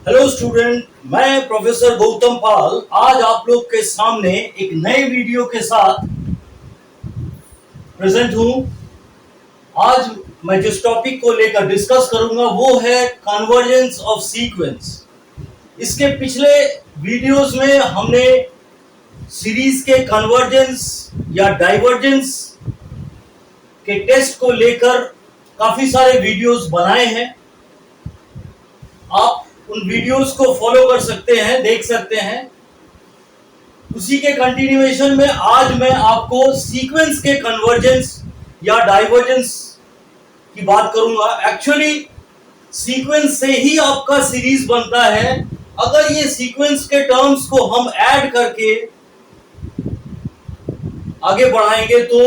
Hello student, मैं professor Gautam पाल आज आप लोग के सामने एक नए वीडियो के साथ प्रेजेंट हूं। आज मैं जिस टॉपिक को लेकर डिस्कस करूंगा वो है कन्वर्जेंस ऑफ सीक्वेंस। इसके पिछले वीडियोस में हमने सीरीज के कन्वर्जेंस या डाइवर्जेंस के टेस्ट को लेकर काफी सारे वीडियोस बनाए हैं। आप उन वीडियोस को फॉलो कर सकते हैं, देख सकते हैं। उसी के कंटिन्यूएशन में आज मैं आपको सीक्वेंस के कन्वर्जेंस या डाइवर्जेंस की बात करूंगा। एक्चुअली सीक्वेंस से ही आपका सीरीज बनता है। अगर ये सीक्वेंस के टर्म्स को हम ऐड करके आगे बढ़ाएंगे तो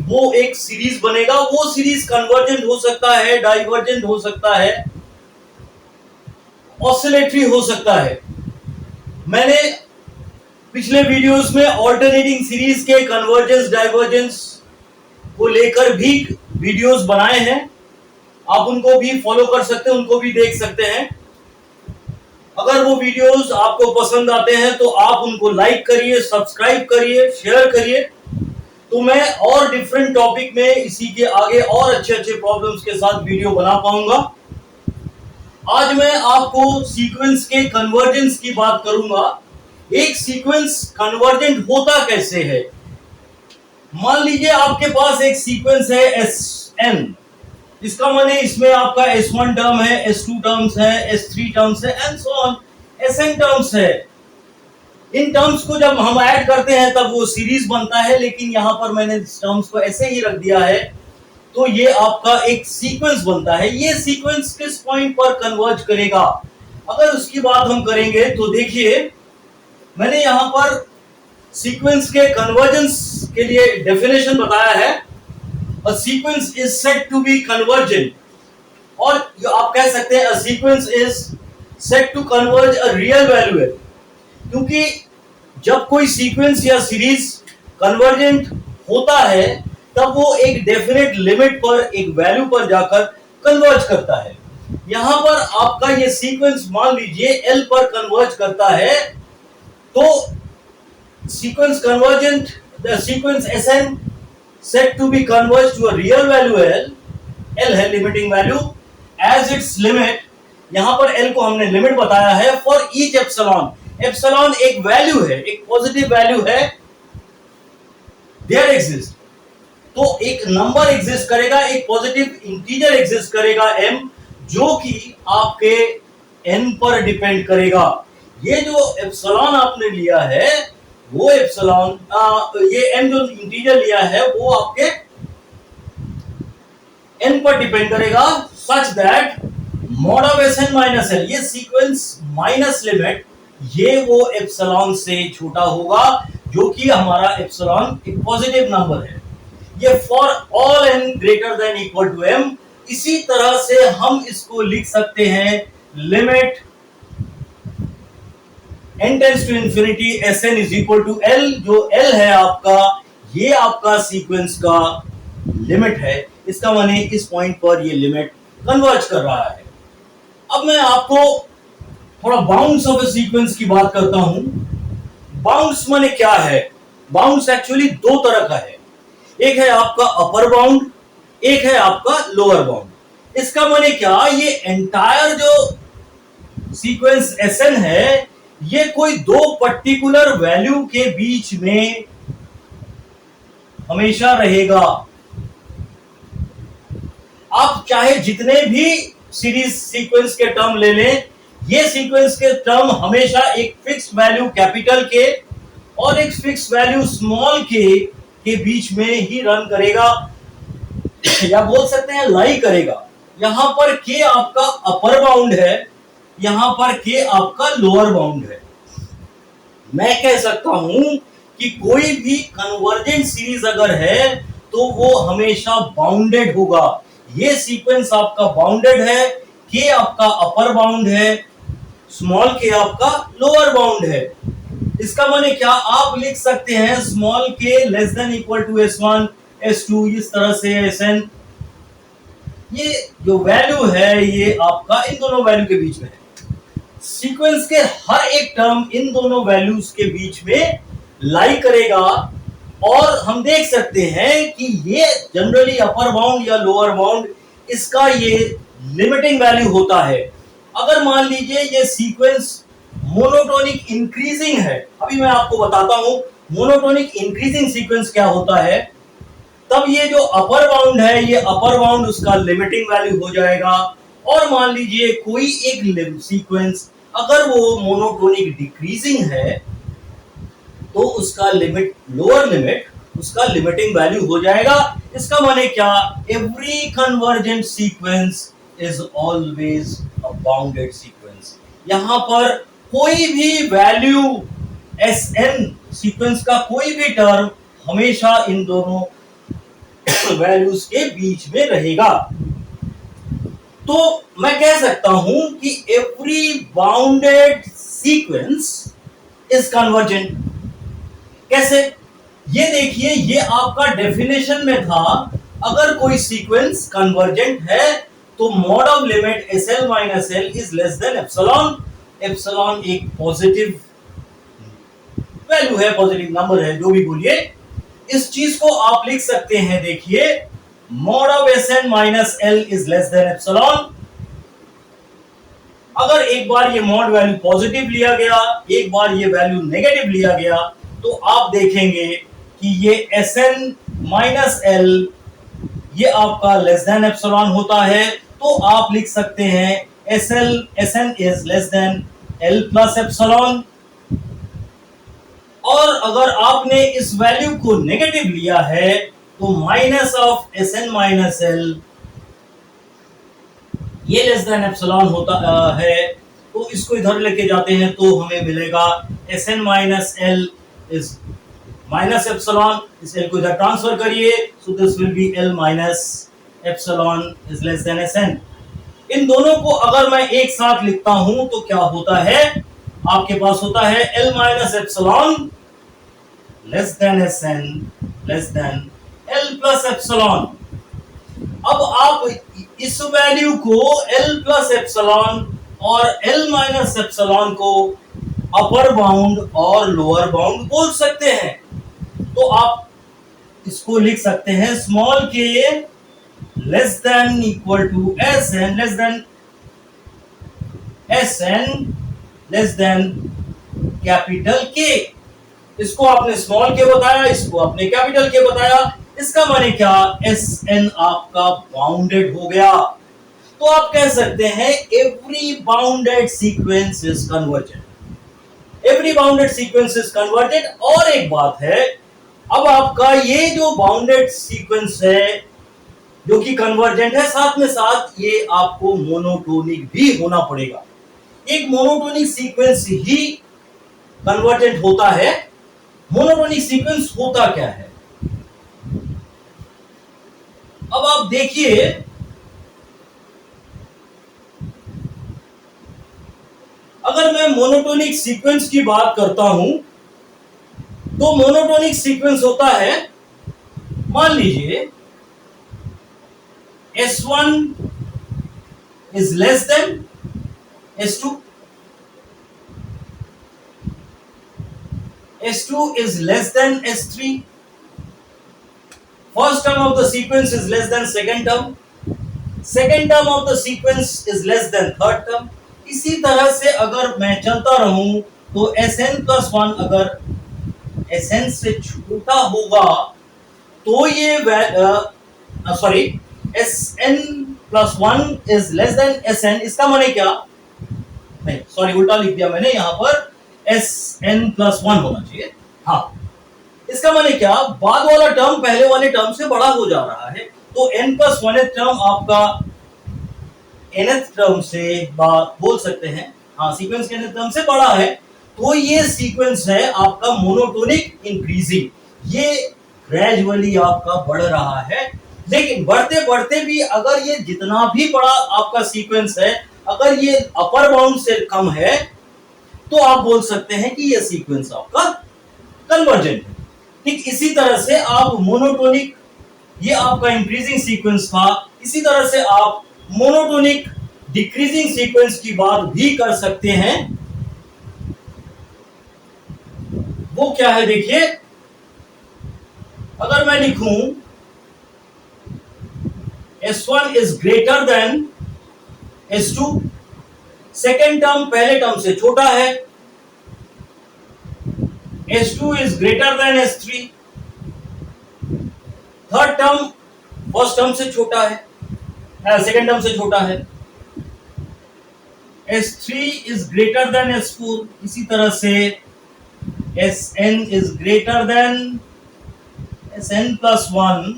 वो एक सीरीज बनेगा। वो सीरीज कन्वर्जेंट हो सकता है, डाइवर्जेंट हो सकता है, ऑसिलेटरी हो सकता है। मैंने पिछले वीडियोस में ऑल्टरनेटिंग सीरीज के कन्वर्जेंस डाइवर्जेंस को लेकर भी वीडियोस बनाए हैं। आप उनको भी फॉलो कर सकते हैं, उनको भी देख सकते हैं। अगर वो वीडियोस आपको पसंद आते हैं तो आप उनको लाइक करिए, सब्सक्राइब करिए, शेयर करिए, तो मैं और डिफरेंट टॉपिक में इसी के आगे और अच्छे अच्छे प्रॉब्लम्स के साथ वीडियो बना पाऊंगा। आज मैं आपको सीक्वेंस के कन्वर्जेंस की बात करूंगा। एक सीक्वेंस कन्वर्जेंट होता कैसे है? मान लीजिए आपके पास एक सीक्वेंस है Sn। इसका माने इसमें आपका S1 टर्म है, S2 टर्म्स है, S3 टर्म्स है and so on, Sn terms है। इन टर्म्स को जब हम ऐड करते हैं तब वो सीरीज बनता है, लेकिन यहां पर मैंने इस टर्म्स को ऐसे ही रख दिया है तो ये आपका एक सीक्वेंस बनता है। ये सीक्वेंस किस पॉइंट पर कन्वर्ज करेगा, अगर उसकी बात हम करेंगे तो देखिए, मैंने यहां पर सीक्वेंस के कन्वर्जेंस के लिए डेफिनेशन बताया है। A sequence is said to be convergent, और आप कह सकते हैं a sequence is said to converge a real value है, क्योंकि जब कोई सीक्वेंस या सीरीज कन्वर्जेंट होता है तब वो एक डेफिनेट लिमिट पर, एक वैल्यू पर जाकर कन्वर्ज करता है। यहां पर आपका ये सीक्वेंस मान लीजिए L पर कन्वर्ज करता है, तो sequence convergent, the sequence Sn set to be converge to a real value L है limiting value, as it's limit. यहां पर L को हमने लिमिट बताया है फॉर ईच एप्सिलॉन। एप्सिलॉन एक वैल्यू है, एक पॉजिटिव वैल्यू है, देयर एग्जिस्ट। तो एक नंबर एग्जिस्ट करेगा, एक पॉजिटिव इंटीजर एग्जिस्ट करेगा m, जो कि आपके n पर डिपेंड करेगा। ये जो एप्सिलॉन आपने लिया है वो एप्सिलॉन, ये m जो इंटीजर लिया है वो आपके n पर डिपेंड करेगा, such that mod of Sn minus L, ये सीक्वेंस माइनस लिमिट, ये वो एप्सिलॉन से छोटा होगा, जो कि हमारा एप्सिलॉन एक पॉजिटिव नंबर है। ये for all n greater than equal to m। इसी तरह से हम इसको लिख सकते हैं limit n tends to infinity Sn is equal to L। जो L है आपका, ये आपका सीक्वेंस का लिमिट है। इसका माने इस पॉइंट पर ये लिमिट कन्वर्ज कर रहा है। अब मैं आपको थोड़ा बाउंड्स ऑफ ए सीक्वेंस की बात करता हूं। बाउंड्स माने क्या है? बाउंड्स एक्चुअली दो तरह का है। एक है आपका अपर बाउंड, एक है आपका लोअर बाउंड। इसका माने क्या, ये एंटायर जो सीक्वेंस Sn है, ये कोई दो पर्टिकुलर वैल्यू के बीच में हमेशा रहेगा। आप चाहे जितने भी सीरीज सीक्वेंस के टर्म ले लें, ये सीक्वेंस के टर्म हमेशा एक फिक्स वैल्यू कैपिटल के और एक फिक्स वैल्यू स्मॉल के बीच में ही रन करेगा, या बोल सकते हैं लाई करेगा। यहां पर के आपका अपर बाउंड है, यहां पर के आपका लोअर बाउंड है। मैं कह सकता हूं कि कोई भी कन्वर्जेंट सीरीज अगर है तो वो हमेशा बाउंडेड होगा। ये सीक्वेंस आपका बाउंडेड है, के आपका अपर बाउंड है, स्मॉल के आपका लोअर बाउंड है। इसका माने क्या, आप लिख सकते हैं स्मॉल के less than equal to S1 S2, इस तरह से Sn। ये जो वैल्यू है ये आपका इन दोनों वैल्यू के बीच में है। सीक्वेंस के हर एक टर्म इन दोनों वैल्यूज के बीच में लाई करेगा और हम देख सकते हैं कि ये जनरली अपर बाउंड या लोअर बाउंड इसका ये लिमिटिंग वैल्यू होता है। अगर मान लीजिए ये सीक्वेंस मोनोटोनिक इंक्रीजिंग है, अभी मैं आपको बताता हूं मोनोटोनिक इंक्रीजिंग सीक्वेंस क्या होता है, तब ये जो अपर बाउंड है ये अपर बाउंड उसका लिमिटिंग वैल्यू हो जाएगा। और मान लीजिए कोई एक सीक्वेंस अगर वो मोनोटोनिक डिक्रीजिंग है तो उसका लिमिट लोअर लिमिट उसका लिमिटिंग वैल्यू हो जाएगा। इसका माने क्या, every convergent sequence is always a bounded sequence. यहां पर कोई भी वैल्यू Sn सीक्वेंस का कोई भी टर्म हमेशा इन दोनों वैल्यूज के बीच में रहेगा। तो मैं कह सकता हूं कि every bounded sequence is convergent. कैसे, ये देखिए, ये आपका डेफिनेशन में था, अगर कोई सीक्वेंस कन्वर्जेंट है तो mod of limit SL minus L is less then epsilon. Epsilon एक पॉजिटिव वैल्यू है, पॉजिटिव नंबर है, जो भी बोलिए, इस चीज को आप लिख सकते हैं। देखिए, mod of Sn minus L is less then epsilon. अगर एक बार ये मॉड वैल्यू पॉजिटिव लिया गया, एक बार ये वैल्यू नेगेटिव लिया गया, तो आप देखेंगे कि ये Sn माइनस L ये आपका लेस देन एप्सिलॉन होता है। तो आप लिख सकते हैं Sn is less than L plus epsilon. और अगर आपने इस वैल्यू को नेगेटिव लिया है तो minus of Sn minus L ये लेस देन एप्सिलॉन होता है। तो इसको इधर लेके जाते हैं तो हमें मिलेगा Sn minus L is minus epsilon. इस L को इधर ट्रांसफर करिए, so this will be L minus epsilon is less than Sn। इन दोनों को अगर मैं एक साथ लिखता हूं तो क्या होता है, आपके पास होता है L minus epsilon less than Sn less than L plus epsilon. अब आप इस वैल्यू को L प्लस एप्सिलॉन और L माइनस एप्सिलॉन को अपर बाउंड और लोअर बाउंड बोल सकते हैं। तो आप इसको लिख सकते हैं small k less than equal to Sn less than Sn less than capital K। इसको आपने स्मॉल k बताया, इसको आपने कैपिटल K बताया। इसका माने क्या, Sn आपका बाउंडेड हो गया। तो आप कह सकते हैं every bounded sequence is convergent. Every bounded sequence is convergent. और एक बात है, अब आपका ये जो बाउंडेड सीक्वेंस है जो कि कन्वर्जेंट है, साथ में साथ ये आपको मोनोटोनिक भी होना पड़ेगा। एक मोनोटोनिक सीक्वेंस ही कन्वर्जेंट होता है। मोनोटोनिक सीक्वेंस होता क्या है, अब आप देखिए, अगर मैं मोनोटोनिक सीक्वेंस की बात करता हूं तो मोनोटोनिक सीक्वेंस होता है, मान लीजिए S1 is less then S2, S2 is less than S3, first term of the sequence is less than second term, second term of the sequence is less than third term। इसी तरह से अगर मैं चलता रहूं तो Sn+1 अगर Sn से छोटा होगा तो ये Sn+1 is less than Sn। इसका माने क्या, नहीं सॉरी उल्टा लिख दिया मैंने, यहां पर Sn+1 होना चाहिए। हाँ, इसका माने क्या, बाद वाला टर्म पहले वाले टर्म से बड़ा हो जा रहा है। तो n+1th टर्म आपका nth टर्म से बोल सकते हैं, हाँ सीक्वेंस के nth टर्म से बड़ा है। तो ये सीक्वेंस है आपका मोनोटोनिक इंक्रीजिंग, ये ग्रेजुअली आपका बढ़ रहा है। लेकिन बढ़ते बढ़ते भी अगर ये जितना भी बड़ा आपका सीक्वेंस है, अगर ये अपर बाउंड से कम है तो आप बोल सकते हैं कि ये सीक्वेंस आपका कन्वर्जेंट है। ठीक इसी तरह से आप मोनोटोनिक, ये आपका इंक्रीजिंग सीक्वेंस था, इसी तरह से आप मोनोटोनिक डिक्रीजिंग सीक्वेंस की बात भी कर सकते हैं। वो क्या है देखिए, अगर मैं लिखूं S1 is greater than S2, second term पहले टर्म से छोटा है, S2 is greater than S3, third term first term से छोटा है, सेकेंड टर्म से छोटा है, S3 is greater than S4, इसी तरह से Sn is greater than Sn plus 1।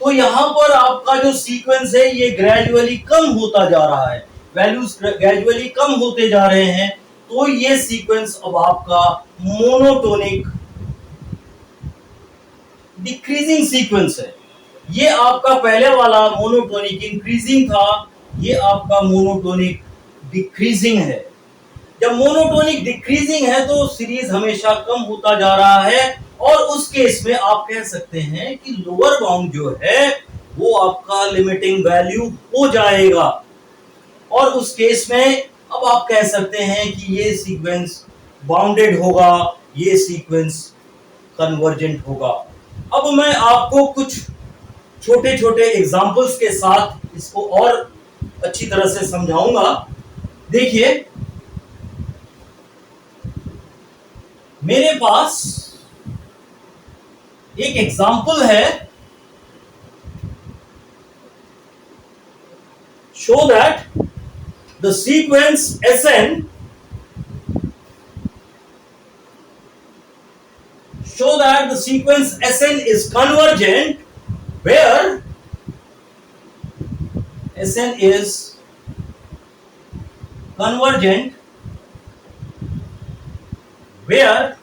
तो यहां पर आपका जो सीक्वेंस है ये ग्रेजुअली कम होता जा रहा है, वैल्यूज ग्रेजुअली कम होते जा रहे हैं, तो ये सीक्वेंस अब आपका मोनोटोनिक डिक्रीजिंग सीक्वेंस है। ये आपका पहले वाला मोनोटोनिक इंक्रीजिंग था, ये आपका मोनोटोनिक डिक्रीजिंग है। जब मोनोटोनिक डिक्रीजिंग है तो सीरीज हमेशा कम होता जा रहा है, और उस केस में आप कह सकते हैं कि लोअर बाउंड जो है वो आपका लिमिटिंग वैल्यू हो जाएगा, और उस केस में अब आप कह सकते हैं कि ये सीक्वेंस बाउंडेड होगा, ये सीक्वेंस कन्वर्जेंट होगा। अब मैं आपको कुछ छोटे छोटे एग्जांपल्स के साथ इसको और अच्छी तरह से समझाऊंगा। देखिए, मेरे पास एक एग्जांपल है, show that the sequence Sn is convergent where Sn is convergent where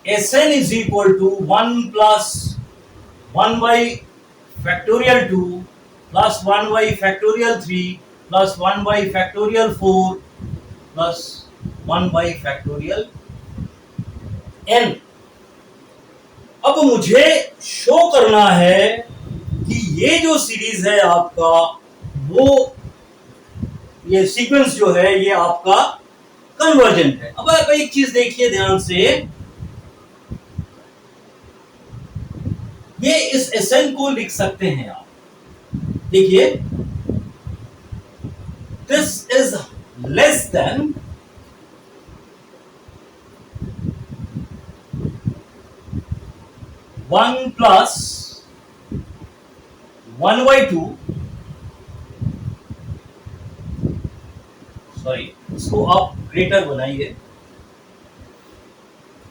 Sn is equal to 1 plus 1 by factorial 2 plus 1 by factorial 3 plus 1 by factorial 4 plus 1 by factorial n। अब मुझे शो करना है कि ये जो series है आपका, वो ये सीक्वेंस जो है ये आपका कन्वर्जेंट है। अब आप एक चीज देखिए ध्यान से, ये इस Sn को लिख सकते हैं आप, देखिए, this is less then one plus 1/2, sorry इसको आप ग्रेटर बनाइए,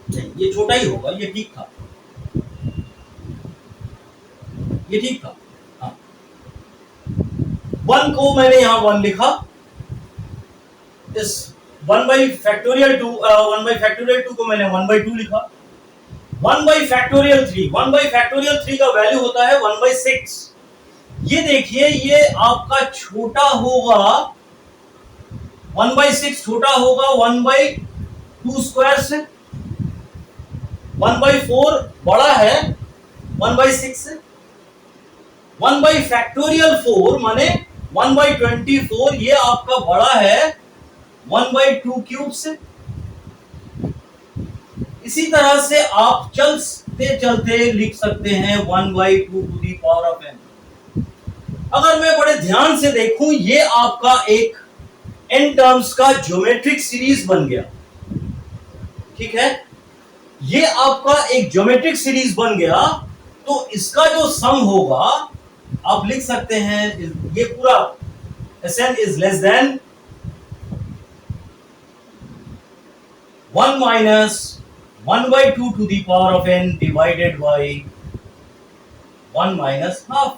ये छोटा ही होगा, ये ठीक था, ये ठीक था, हाँ। 1 को मैंने यहां 1 लिखा, इस 1 by factorial 2 को मैंने 1/2 लिखा, 1 by factorial 3 का वैल्यू होता है 1/6। ये देखिए, ये आपका छोटा होगा 1/6, छोटा होगा 1/2 स्क्वायर से, 1/4 बड़ा है 1/6 से, 1 by factorial 4 माने 1/24, ये आपका बड़ा है 1/2 क्यूब से। इसी तरह से आप चलते चलते लिख सकते हैं 1/2 to the power of n। अगर मैं बड़े ध्यान से देखूं, ये आपका एक n टर्म्स का ज्योमेट्रिक सीरीज बन गया, ठीक है, ये आपका एक ज्योमेट्रिक सीरीज बन गया, तो इसका जो सम होगा आप लिख सकते हैं, ये पूरा Sn is less than 1 minus 1/2 to the power of n divided by 1 minus half।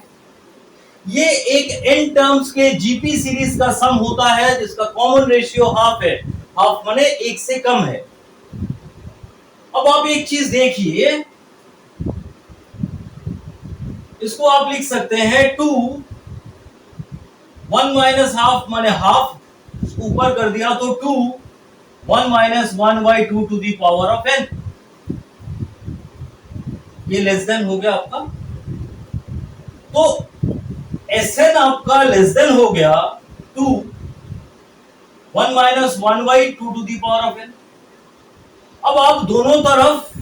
ये एक n टर्म्स के जीपी सीरीज का सम होता है, जिसका कॉमन रेशियो हाफ है, हाफ माने 1 से कम है। अब आप एक चीज देखिए, इसको आप लिख सकते हैं 2 1 माइनस हाफ माने हाफ, ऊपर कर दिया तो 2 1 minus 1/2 to the power of n, ये लेस देन हो गया आपका। तो Sn आपका लेस देन हो गया to 1 minus 1/2 to the power of n। अब आप दोनों तरफ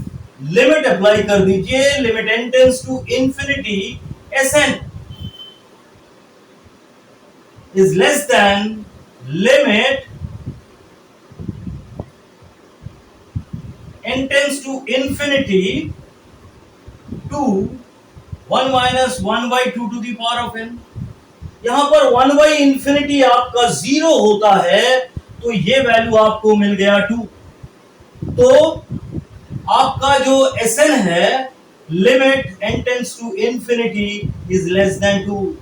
लिमिट अप्लाई कर दीजिए, limit n tends to infinity, Sn is less than limit n tends to infinity to 1 minus 1/2 to the power of n। यहां पर 1/infinity आपका 0 होता है, तो ये वैल्यू आपको मिल गया 2। तो आपका जो Sn है, limit n tends to infinity is less than 2।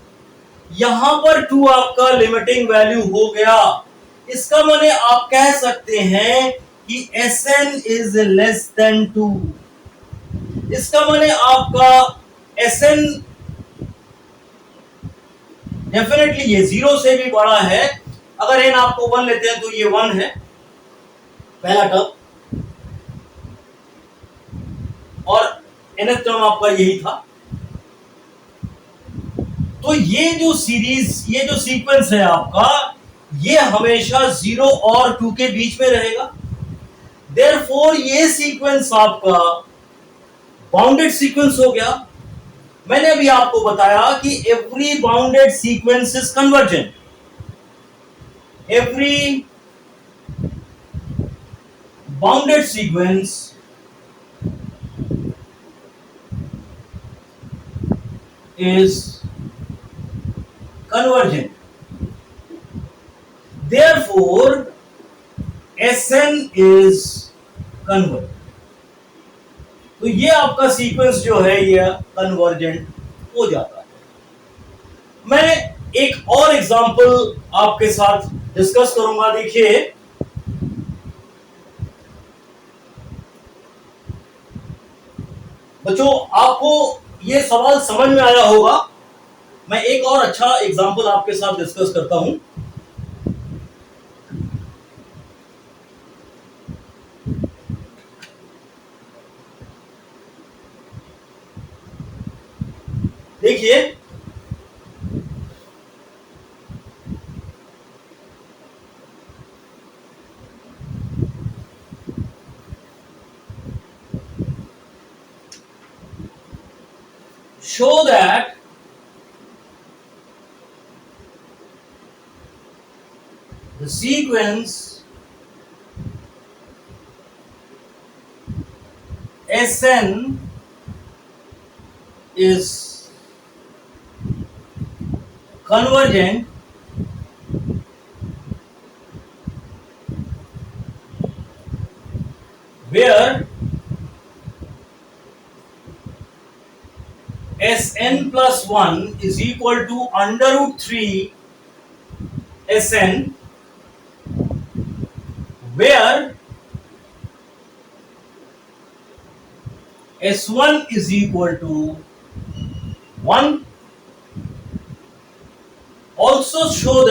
यहां पर 2 आपका लिमिटिंग वैल्यू हो गया। इसका माने आप कह सकते हैं कि Sn इज लेस देन 2। इसका माने आपका Sn डेफिनेटली ये 0 से भी बड़ा है। अगर n आपको 1 लेते हैं तो ये 1 है, पहला टर्म, और nth टर्म आपका यही था। तो ये जो सीरीज, ये जो सीक्वेंस है आपका, ये हमेशा 0 और 2 के बीच में रहेगा। देयरफॉर ये सीक्वेंस आपका बाउंडेड सीक्वेंस हो गया। मैंने अभी आपको बताया कि every bounded sequence is convergent. Every bounded sequence is convergent, therefore Sn is convergent। तो ये आपका सीक्वेंस जो है ये कन्वर्जेंट हो जाता है। मैं एक और एग्जांपल आपके साथ डिस्कस करूंगा। देखिए, बच्चों आपको ये सवाल समझ में आया होगा। मैं एक और अच्छा एग्जांपल आपके साथ डिस्कस करता हूं। देखिए, show that the sequence Sn is convergent where Sn plus 1 is equal to under root 3 Sn, where S1 is equal to 1। Also show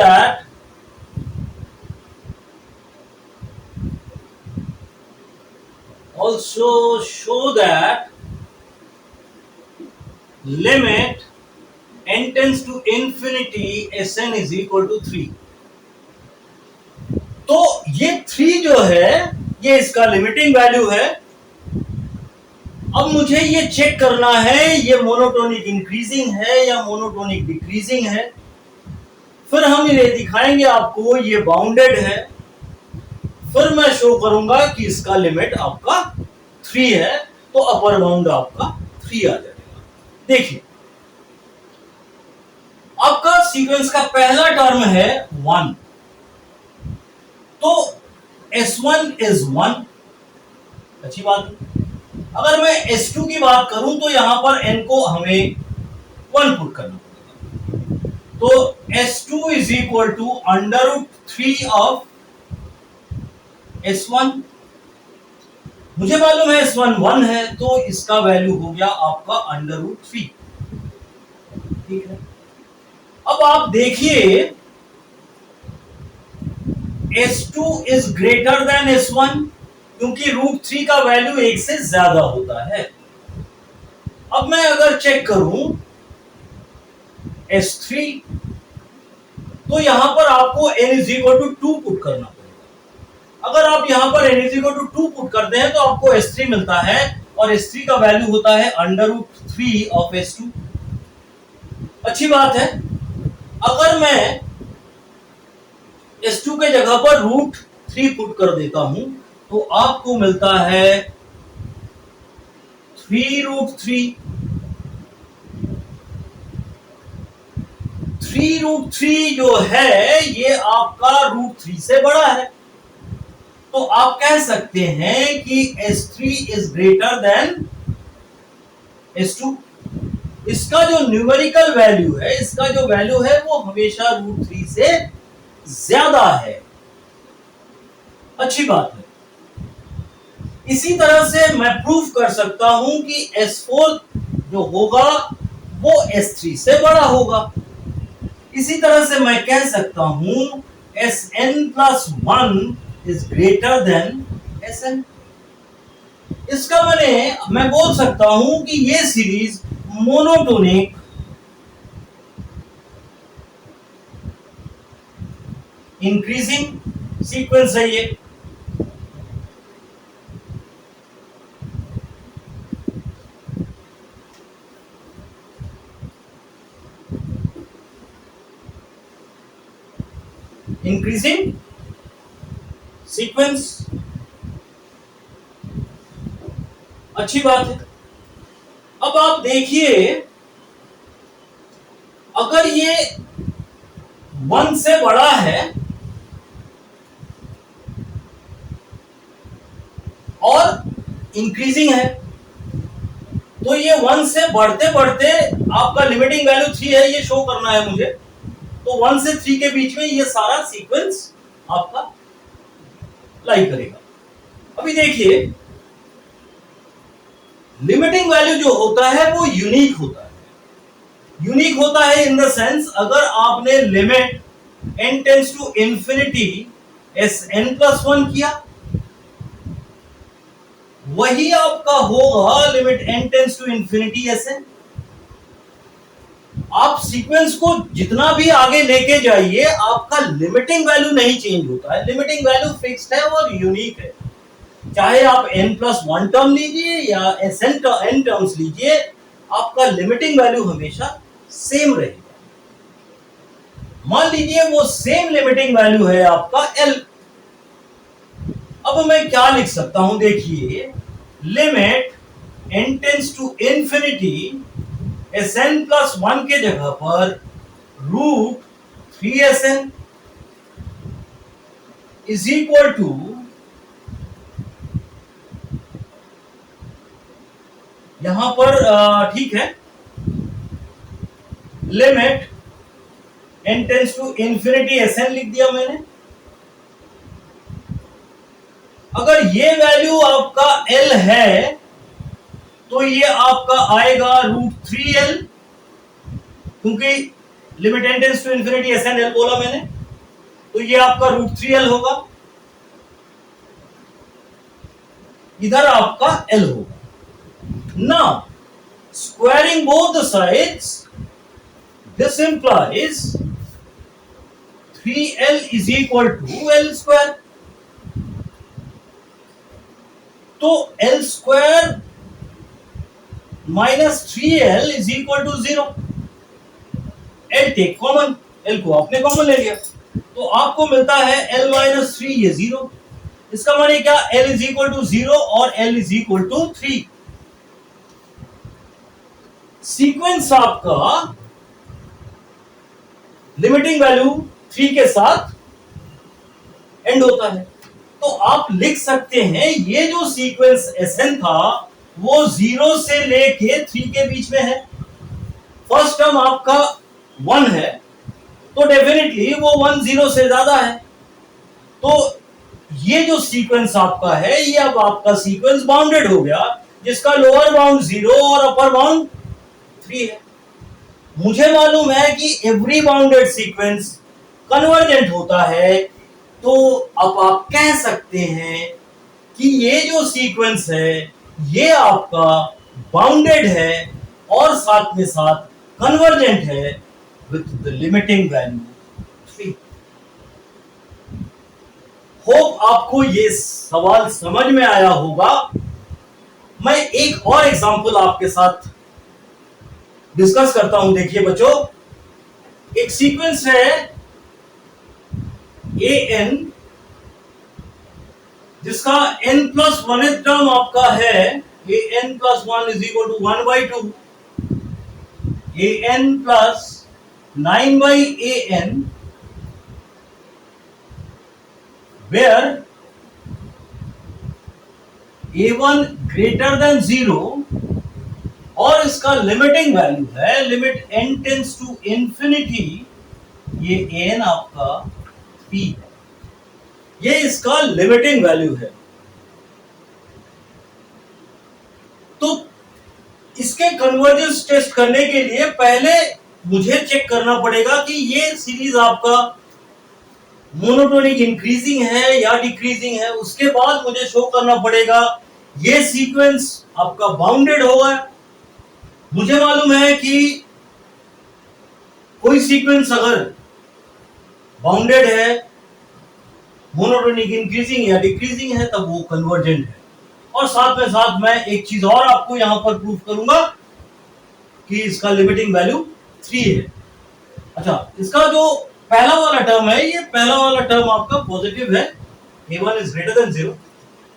that limit n tends to infinity Sn is equal to 3। तो ये 3 जो है ये इसका limiting value है। अब मुझे ये चेक करना है ये मोनोटोनिक इंक्रीजिंग है या मोनोटोनिक डिक्रीजिंग है। फिर हम ये दिखाएंगे आपको ये बाउंडेड है। फिर मैं शो करूंगा कि इसका लिमिट आपका 3 है, तो अपर बाउंड आपका 3 आ जाएगा। देखिए, आपका सीक्वेंस का पहला टर्म है 1, तो S1 is 1, अच्छी बात है। अगर मैं S2 की बात करूं तो यहां पर n को हमें 1 पुट करना पड़ेगा। तो S2 is equal to under root 3 of S1। मुझे मालूम है S1 1 है, तो इसका वैल्यू हो गया आपका अंडर रूट 3। ठीक है, अब आप देखिए S2 is greater than S1 क्योंकि रूट 3 का वैल्यू 1 से ज्यादा होता है। अब मैं अगर चेक करूं S3, तो यहां पर आपको n is equal to 2 put करना पड़ेगा। अगर आप यहां पर n is equal to 2 put करते हैं तो आपको S3 मिलता है, और S3 का वैल्यू होता है √3 ऑफ S2। अच्छी बात है। अगर मैं S2 के जगह पर √3 पुट कर देता हूं तो आपको मिलता है 3√3। 3√3 जो है ये आपका √3 से बड़ा है, तो आप कह सकते हैं कि S3 is greater than S2। इसका जो न्यूमेरिकल वैल्यू है, इसका जो वैल्यू है वो हमेशा √3 से ज्यादा है। अच्छी बात है। इसी तरह से मैं प्रूफ कर सकता हूं कि S4 जो होगा वो S3 से बड़ा होगा। इसी तरह से मैं कह सकता हूं Sn+1 is greater than Sn। इसका मैं बोल सकता हूं कि ये सीरीज मोनोटोनिक इंक्रीजिंग सीक्वेंस है। ये इंक्रीजिंग सीक्वेंस, अच्छी बात है। अब आप देखिए, अगर ये 1 से बड़ा है और इंक्रीजिंग है, तो ये 1 से बढ़ते बढ़ते आपका लिमिटिंग वैल्यू 3 है, ये शो करना है मुझे। तो 1 से 3 के बीच में ये सारा सीक्वेंस आपका लाई करेगा। अभी देखिए, लिमिटिंग वैल्यू जो होता है वो यूनिक होता है। यूनिक होता है इन द सेंस, अगर आपने limit n tends to infinity Sn+1 किया, वही आपका होगा limit n tends to infinity Sn। आप सीक्वेंस को जितना भी आगे लेके जाइए, आपका लिमिटिंग वैल्यू नहीं चेंज होता है। लिमिटिंग वैल्यू फिक्स्ड है और यूनिक है। चाहे आप n+1 टर्म लीजिए या Sn n टर्म्स लीजिए, आपका लिमिटिंग वैल्यू हमेशा सेम रहेगा। मान लीजिए वो सेम लिमिटिंग वैल्यू है आपका L। अब मैं क्या लिख सकता हूं, देखिए, limit n tends to infinity Sn+1 के जगह पर √3Sn इज इक्वल टू यहां पर ठीक है, limit n tends to infinity Sn लिख दिया मैंने। अगर ये वैल्यू आपका L है तो ये आपका आएगा √3L, क्योंकि limit n tends to infinity Sn L बोला मैंने, तो ये आपका √3L होगा। इधर आपका L होगा। Now, squaring both the sides, this implies 3L is equal to L square. तो L square minus 3L is equal to 0. L take common, L को आपने कॉमन ले लिया, तो आपको मिलता है L minus 3, ये 0। इसका माने क्या, L is equal to 0 और L is equal to 3। Sequence आपका लिमिटिंग वैल्यू 3 के साथ एंड होता है। तो आप लिख सकते हैं ये जो सीक्वेंस Sn था वो 0 से लेके 3 के बीच में है। फर्स्ट टर्म आपका 1 है, तो डेफिनेटली वो 1 0 से ज्यादा है। तो ये जो सीक्वेंस आपका है, ये अब आपका सीक्वेंस बाउंडेड हो गया, जिसका लोअर बाउंड 0 और अपर बाउंड 3 है। मुझे मालूम है कि एवरी बाउंडेड सीक्वेंस कन्वर्जेंट होता है, तो अब आप कह सकते हैं कि ये जो सीक्वेंस है ये आपका बाउंडेड है और साथ में साथ कन्वर्जेंट है। with the limiting value 3. Hope आपको ये सवाल समझ में आया होगा. मैं एक और एग्जांपल आपके साथ डिस्कस करता हूं. देखिए बच्चों, एक सीक्वेंस है ए एन, जिसका n प्लस वन टर्म आपका है a n plus one is equal to 1/2 a n plus 9/an, where a1 greater than 0 और इसका लिमिटिंग वैल्यू है limit n tends to infinity. ये n आपका p है, ये इसका लिमिटिंग वैल्यू है. तो इसके कन्वर्जेंस टेस्ट करने के लिए पहले मुझे चेक करना पड़ेगा कि ये सीरीज आपका मोनोटोनिक इंक्रीजिंग है या डिक्रीजिंग है. उसके बाद मुझे शो करना पड़ेगा ये सीक्वेंस आपका बाउंडेड होगा. मुझे मालूम है कि कोई सीक्वेंस अगर बाउंडेड है, मोनोटोनिक इंक्रीजिंग या डिक्रीजिंग है, तब वो कन्वर्जेंट है. और साथ में साथ मैं एक चीज और आपको यहां पर प्रूफ करूंगा कि इसका लिमिटिंग वैल्यू 3 है. अच्छा, इसका जो पहला वाला टर्म है, ये पहला वाला टर्म आपका पॉजिटिव है, a1 इज ग्रेटर देन 0.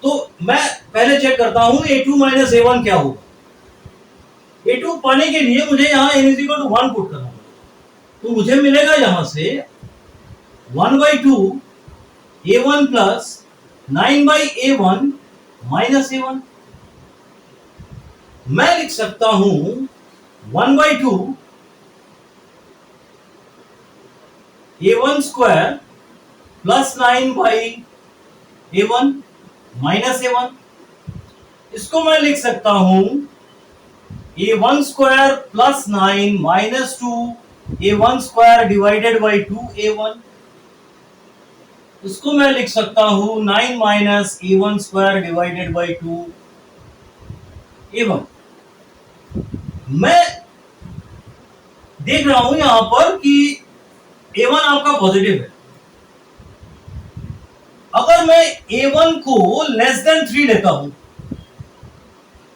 तो मैं पहले चेक करता हूं a2 माइनस a1 क्या होगा. a2 पाने के लिए मुझे यहां n is equal to 1 put करना होगा. तो मुझे मिलेगा यहां से 1/2 a1 plus 9/a1 minus a1. मैं लिख सकता हूं 1/2 a1 square plus 9/a1 minus a1. इसको मैं लिख सकता हूं a1 square plus 9 minus 2 a1 square divided by 2a1. इसको मैं लिख सकता हूं 9 minus a1 square divided by 2a1. मैं देख रहा हूं यहां पर कि a1 आपका पॉजिटिव है. अगर मैं a1 को लेस देन 3 लेता हूं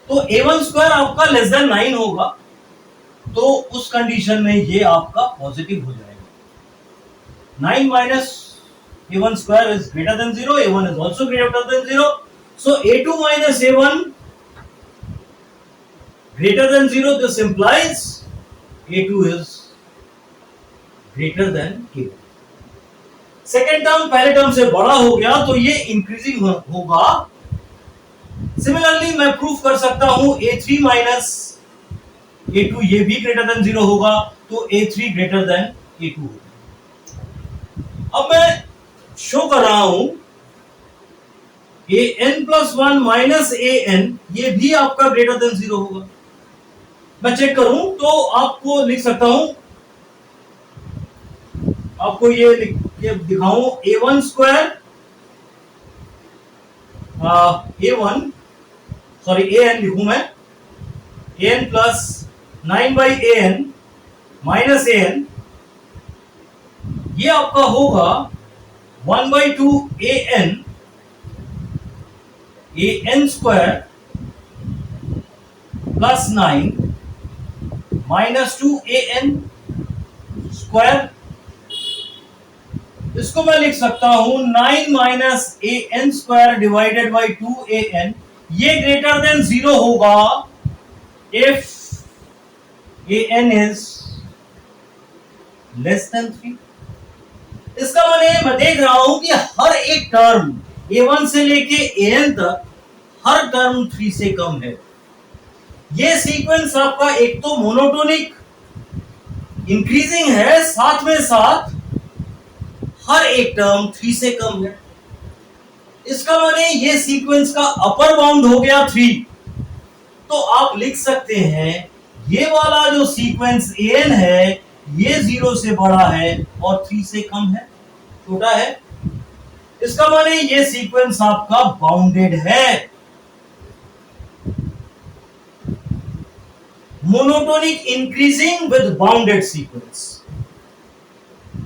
तो a1 स्क्वायर आपका लेस देन 9 होगा. तो उस कंडीशन में ये आपका पॉजिटिव हो जाएगा. 9 minus a1 square is greater than 0, a1 is also greater than 0. So a2 minus a1 greater than 0. This implies a2 is greater than a1. Second term पहले टर्म से बड़ा हो गया तो ये इंक्रीजिंग होगा. सिमिलरली मैं प्रूफ कर सकता हूं a3 माइनस a2 ये भी ग्रेटर देन 0 होगा. तो a3 ग्रेटर देन a2 होगा. अब मैं शो कर रहा हूं an प्लस 1 माइनस an ये भी आपका ग्रेटर देन 0 होगा. मैं चेक करूं तो आपको लिख सकता हूं, आपको ये दिखाऊं a1 square a1 sorry an लिखूं मैं an plus 9/an minus an. ये आपका होगा 1/2 an square plus 9 minus 2an square. इसको मैं लिख सकता हूं 9 minus an square divided by 2an. ये ग्रेटर देन 0 होगा if an is less then 3. इसका मतलब मैं देख रहा हूं कि हर एक टर्म a1 से लेके an तक हर टर्म 3 से कम है. ये सीक्वेंस आपका एक तो मोनोटोनिक इंक्रीजिंग है, साथ में साथ हर एक टर्म 3 से कम है. इसका मतलब ये सीक्वेंस का अपर बाउंड हो गया 3. तो आप लिख सकते हैं ये वाला जो सीक्वेंस an है ये 0 से बड़ा है और 3 से कम है, छोटा है. इसका मतलब ये सीक्वेंस आपका बाउंडेड है. Monotonic increasing with bounded sequence.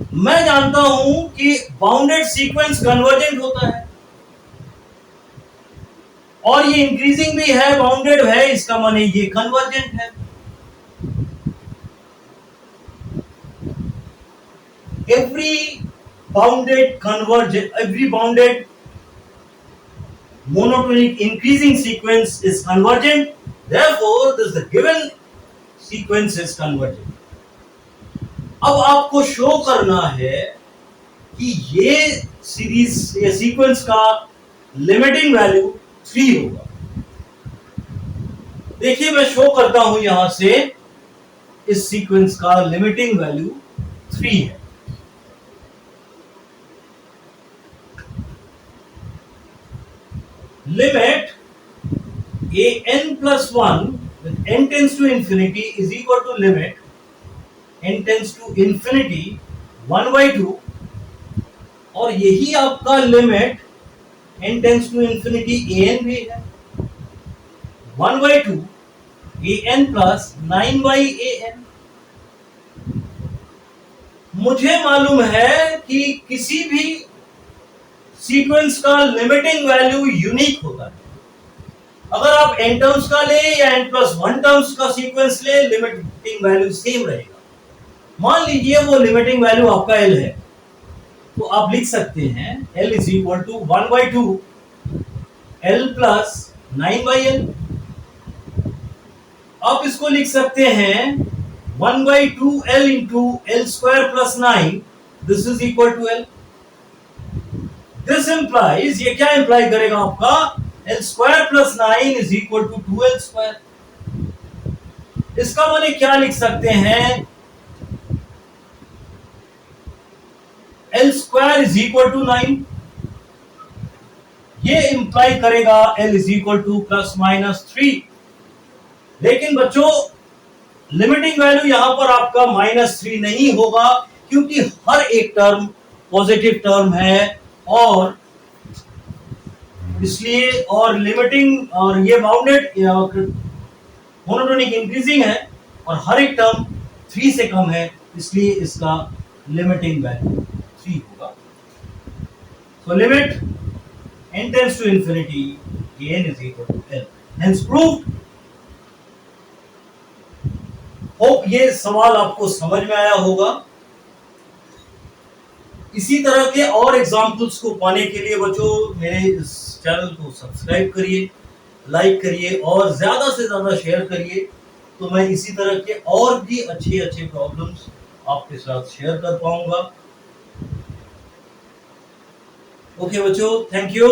मैं जानता हूं कि बाउंडेड सीक्वेंस कन्वर्जेंट होता है और ये इंक्रीजिंग भी है, बाउंडेड है, इसका माने ये कन्वर्जेंट है। every every bounded monotonic increasing sequence is convergent, therefore this the given sequence is convergent। अब आपको शो करना है कि ये सीरीज ये सीक्वेंस का लिमिटिंग वैल्यू 3 होगा। देखिए मैं शो करता हूं यहां से, इस सीक्वेंस का लिमिटिंग वैल्यू 3 है। Limit a n plus 1 when n tends to infinity is equal to limit n tends to infinity 1 by 2, और यही आपका limit n tends to infinity a n भी है, 1 by 2 a n plus 9 by a n। मुझे मालूम है कि किसी भी सीक्वेंस का लिमिटिंग वैल्यू यूनिक होता है। अगर आप n टर्म्स का ले या n प्लस 1 टर्म्स का सीक्वेंस ले, लिमिटिंग वैल्यू सेम रहेगा। मान लीजिए वो लिमिटिंग वैल्यू आपका l है, तो आप लिख सकते हैं l is equal to 1 by 2 l plus 9 by l। आप इसको लिख सकते हैं 1 by 2 l into l square plus 9, this is equal to l। This implies, ये क्या इंप्लाई करेगा आपका, l square plus 9 is equal to 2l square. इसका माने क्या लिख सकते हैं, l square is equal to 9। ये इंप्लाई करेगा l is equal to plus minus 3। लेकिन बच्चों लिमिटिंग वैल्यू यहां पर आपका -3 नहीं होगा, क्योंकि हर एक टर्म पॉजिटिव टर्म है, और इसलिए, और लिमिटिंग, और ये बाउंडेड मोनोटोनिक इंक्रीजिंग है, और हर एक टर्म 3 से कम है, इसलिए इसका लिमिटिंग वैल्यू 3 होगा। So limit n tends to infinity n is equal to l, hence proved. Hope ये सवाल आपको समझ में आया होगा। इसी तरह के और एग्जाम्पल्स को पाने के लिए बच्चों मेरे इस चैनल को सब्सक्राइब करिए, लाइक करिए और ज्यादा से ज्यादा शेयर करिए, तो मैं इसी तरह के और भी अच्छे अच्छे प्रॉब्लम्स आपके साथ शेयर कर पाऊंगा। ओके बच्चों, थैंक यू।